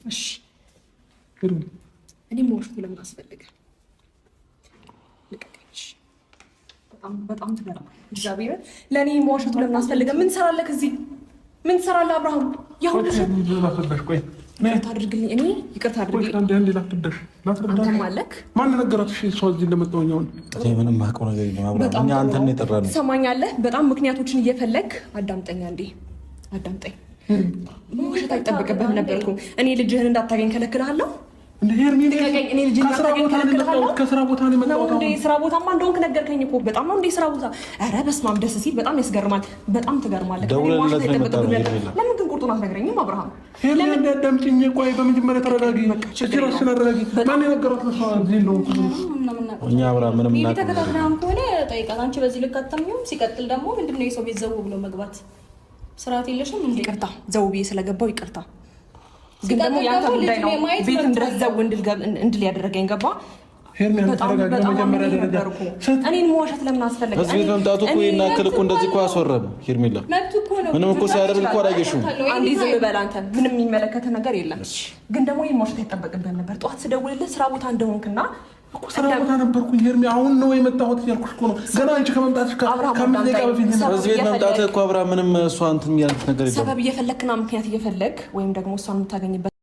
እሺ እኔ ሞሽቱ ለምን አስፈልገ? ልቀቀኝ። በጣም ትገርማለህ። እግዚአብሔር ለእኔ ሞሽቱ ለምን አስፈልገ? ምን ትሰራለህ እዚህ? ምን ትሰራለህ አብርሃም? ያሁን ይቅርታ አድርግልኝ። እኔ ይቅርታ አድርግልኝ። አንተም አለክ። ማን ነገራት? እሺ ሰው እዚህ እንደመጣሁኝ አሁን ምንም ማውቀው ነገር የለም። አብርሃም እኛ አንተን ነው የጠራነው። ትሰማኛለህ? በጣም ምክንያቶችን እየፈለግ አዳምጠኛ እንዴ አዳምጠኝ። መዋሸት አይጠበቅብህም ነበር እኮ። እኔ ልጅህን እንዳታገኝ ከለክልሃለሁ። እኔ ልጅህን እንዳታገኝ ከለክልሃለሁ። ከስራ ቦታ ነው የመጣሁት። እንዴ ስራ ቦታማ እንደሆንክ ነገርከኝ እኮ። በጣም ነው እንዴ ስራ ቦታ? ኧረ በስመ አብ ደስ ሲል በጣም ያስገርማል። በጣም ትገርማለህ። ደውለህለት ነው የመጣው። ለምን ግን ቁርጡን አትነግረኝም አብርሃም? ለምን እንዳዳምጪኝ? ቆይ በመጀመሪያ ተረጋጊ። እራስሽን አረጋጊ። ማን የነገራት ነው? እዚህ ነው እኛ አብርሃም ምንም እናውቅ ተከታትለህም ከሆነ ጠይቃት። አንቺ በዚህ ልክ አትተምኚም። ሲቀጥል ደግሞ ምንድነው የሰው ቤት ዘው ብሎ መግባት? ስርዓት የለሽም እንዴ? ይቅርታ ዘው ብዬ ስለገባው ይቅርታ። ግን ደግሞ ያንተ ጉዳይ ነው ቤት ድረስ ዘው እንድል ያደረገኝ ገባ። እኔን መዋሸት ለምን አስፈለገ? እዚህ ቤት መምጣቱ እኮ ይሄን ያክል እኮ እንደዚህ እኮ አስወረበ። ሄርሜላ ምንም እኮ ሲያደርግ እኮ አላየሽውም። አንዴ ዝም በል አንተ። ምንም የሚመለከተ ነገር የለም። ግን ደግሞ ይሄን መዋሸት አይጠበቅብህም ነበር። ጠዋት ስደውልልህ ስራ ቦታ እንደሆንክና ስራ ቦታ ነበርኩኝ ሄርሜ። አሁን ነው የመጣሁት እያልኩሽ እኮ ነው። ገና አንቺ ከመምጣትሽ ከአምስት ደቂቃ በፊት እዚህ ቤት መምጣትህ እኮ አብርሃም ምንም እሷ እንትን የሚያልኩት ነገር የለም። ሰበብ እየፈለግና ምክንያት እየፈለግ ወይም ደግሞ እሷን የምታገኝበት